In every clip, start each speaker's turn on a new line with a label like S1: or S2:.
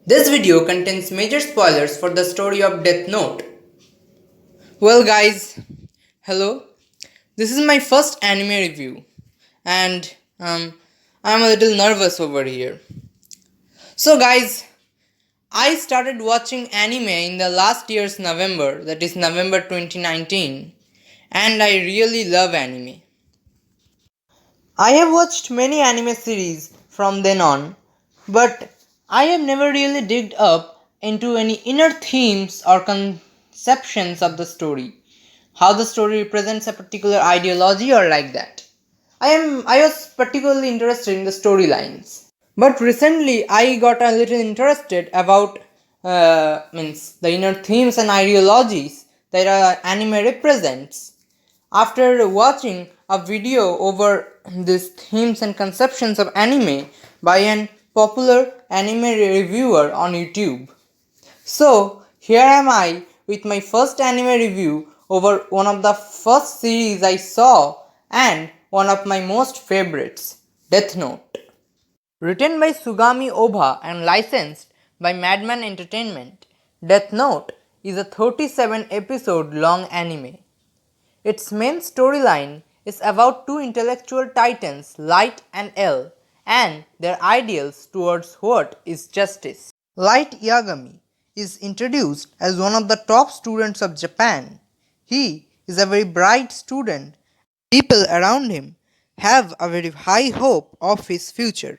S1: This video contains major spoilers for the story of Death Note. Well, guys, hello. This is my first anime review, and I'm a little nervous over here. So, guys, I started watching anime in the last year's November, that is November 2019, and I really love anime. I have watched many anime series from then on, but I have never really digged up into any inner themes or conceptions of the story, how the story represents a particular ideology or like that. I was particularly interested in the storylines. But recently I got a little interested about means the inner themes and ideologies that anime represents. After watching a video over these themes and conceptions of anime by an popular anime reviewer on YouTube. So, here am I with my first anime review over one of the first series I saw and one of my most favorites, Death Note. Written by Sugami Oba and licensed by Madman Entertainment, Death Note is a 37 episode long anime. Its main storyline is about two intellectual titans, Light and L, and their ideals towards what is justice. Light Yagami is introduced as one of the top students of Japan. He is a very bright student. People around him have a very high hope of his future.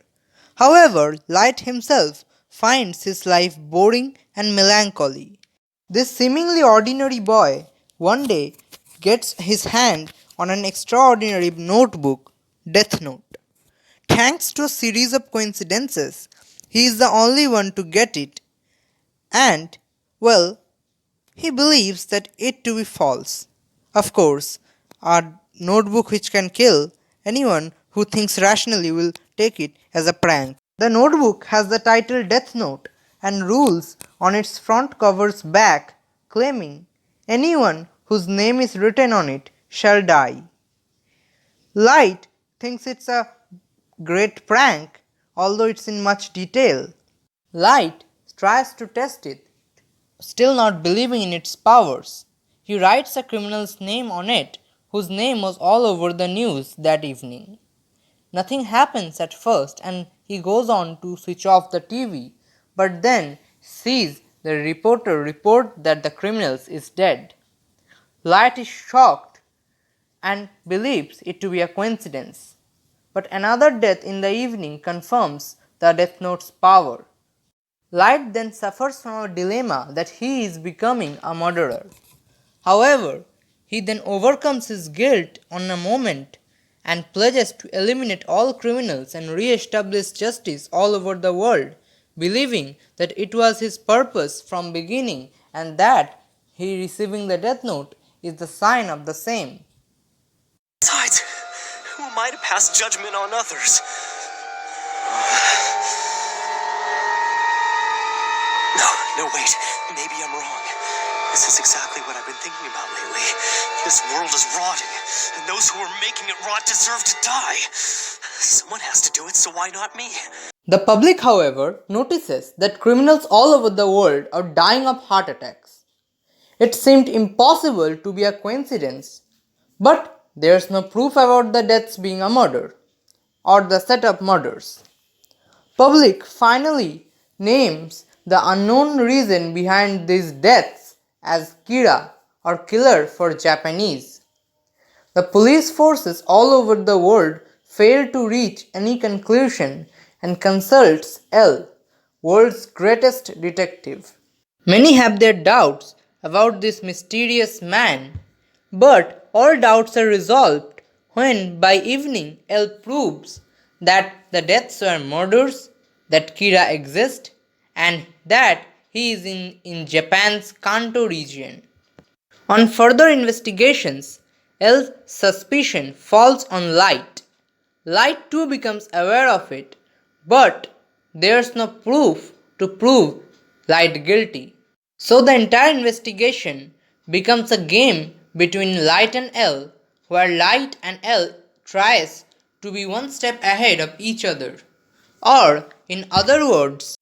S1: However, Light himself finds his life boring and melancholy. This seemingly ordinary boy one day gets his hand on an extraordinary notebook, Death Note. Thanks to a series of coincidences, he is the only one to get it, and, well, he believes that it to be false. Of course, a notebook which can kill anyone who thinks rationally will take it as a prank. The notebook has the title Death Note and rules on its front cover's back claiming anyone whose name is written on it shall die. Light thinks it's a great prank, although it's in much detail. Light tries to test it, still not believing in its powers. He writes a criminal's name on it, whose name was all over the news that evening. Nothing happens at first, and he goes on to switch off the TV, but then sees the reporter report that the criminal is dead. Light is shocked and believes it to be a coincidence. But another death in the evening confirms the Death Note's power. Light then suffers from a dilemma that he is becoming a murderer. However, he then overcomes his guilt on a moment and pledges to eliminate all criminals and re-establish justice all over the world, believing that it was his purpose from beginning and that he receiving the Death Note is the sign of the same.
S2: Besides, who am I to pass judgment on others? No, wait. Maybe I'm wrong. This is exactly what I've been thinking about lately. This world is rotting, and those who are making it rot deserve to die. Someone has to do it, so why not me?
S1: The public, however, notices that criminals all over the world are dying of heart attacks. It seemed impossible to be a coincidence, but there's no proof about the deaths being a murder or the setup murders. Public finally names the unknown reason behind these deaths as Kira or killer for Japanese. The police forces all over the world fail to reach any conclusion and consults L, world's greatest detective. Many have their doubts about this mysterious man, but all doubts are resolved when by evening L proves that the deaths were murders, that Kira exists, and that he is in Japan's Kanto region. On further investigations, L's suspicion falls on Light. Light too becomes aware of it, but there's no proof to prove Light guilty. So the entire investigation becomes a game between Light and L, where Light and L tries to be one step ahead of each other. Or, in other words,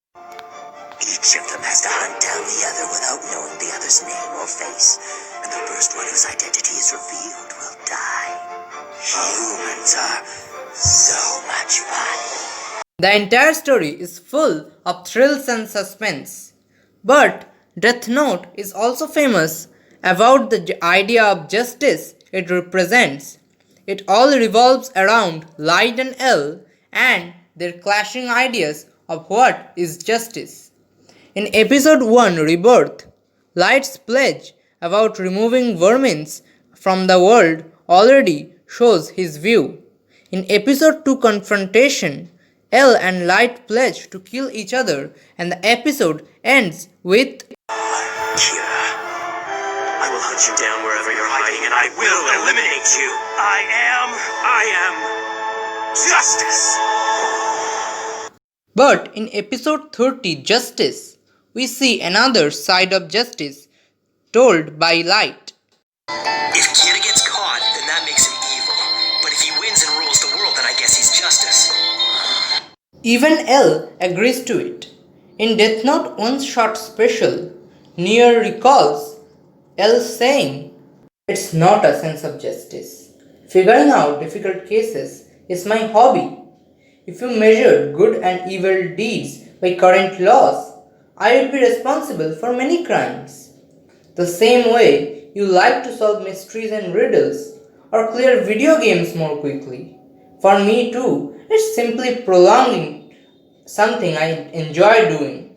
S2: Each Each of them has to hunt down the other without knowing the other's name or face. And the first one whose identity is revealed will die. Humans are so much fun.
S1: The entire story is full of thrills and suspense. But Death Note is also famous about the idea of justice it represents. It all revolves around Light and L and their clashing ideas of what is justice. In episode 1 Rebirth, Light's pledge about removing vermins from the world already shows his view. In episode 2 Confrontation, L and Light pledge to kill each other and the episode ends with
S2: Kira, I will hunt you down wherever you're hiding and I will eliminate you. I am justice.
S1: But in episode 30 Justice, we see another side of justice told by Light.
S2: If Kira gets caught, then that makes him evil. But if he wins and rules the world, then I guess he's justice.
S1: Even L agrees to it. In Death Note One Shot Special, Nier recalls L saying, "It's not a sense of justice. Figuring out difficult cases is my hobby. If you measured good and evil deeds by current laws, I would be responsible for many crimes. The same way you like to solve mysteries and riddles or clear video games more quickly. For me too, it's simply prolonging something I enjoy doing.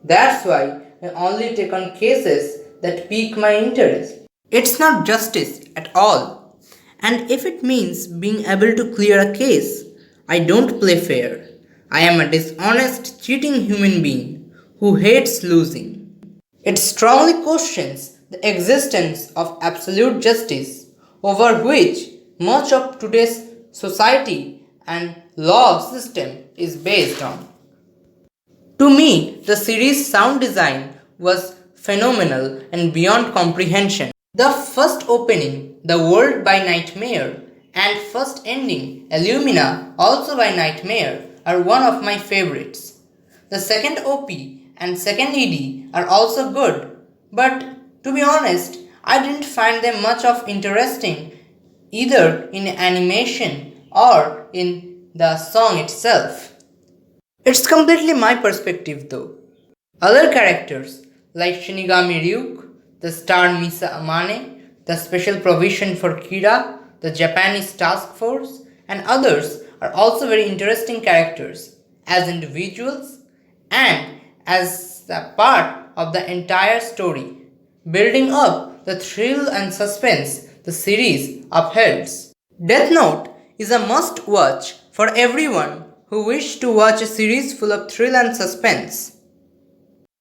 S1: That's why I only take on cases that pique my interest. It's not justice at all. And if it means being able to clear a case, I don't play fair. I am a dishonest, cheating human being who hates losing." It strongly questions the existence of absolute justice, over which much of today's society and law system is based on. To me, the series' sound design was phenomenal and beyond comprehension. The first opening, The World by Nightmare, and first ending, Illumina, also by Nightmare, are one of my favorites. The second OP and second ED are also good, but to be honest, I didn't find them much of interesting either in animation or in the song itself. It's completely my perspective though. Other characters like Shinigami Ryuk, the star Misa Amane, the special provision for Kira, the Japanese task force, and others are also very interesting characters as individuals and as a part of the entire story, building up the thrill and suspense the series upholds. Death Note is a must watch for everyone who wishes to watch a series full of thrill and suspense.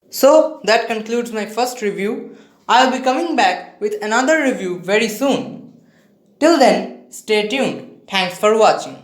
S1: So that concludes my first review. I'll be coming back with another review very soon. Till then, stay tuned. Thanks for watching.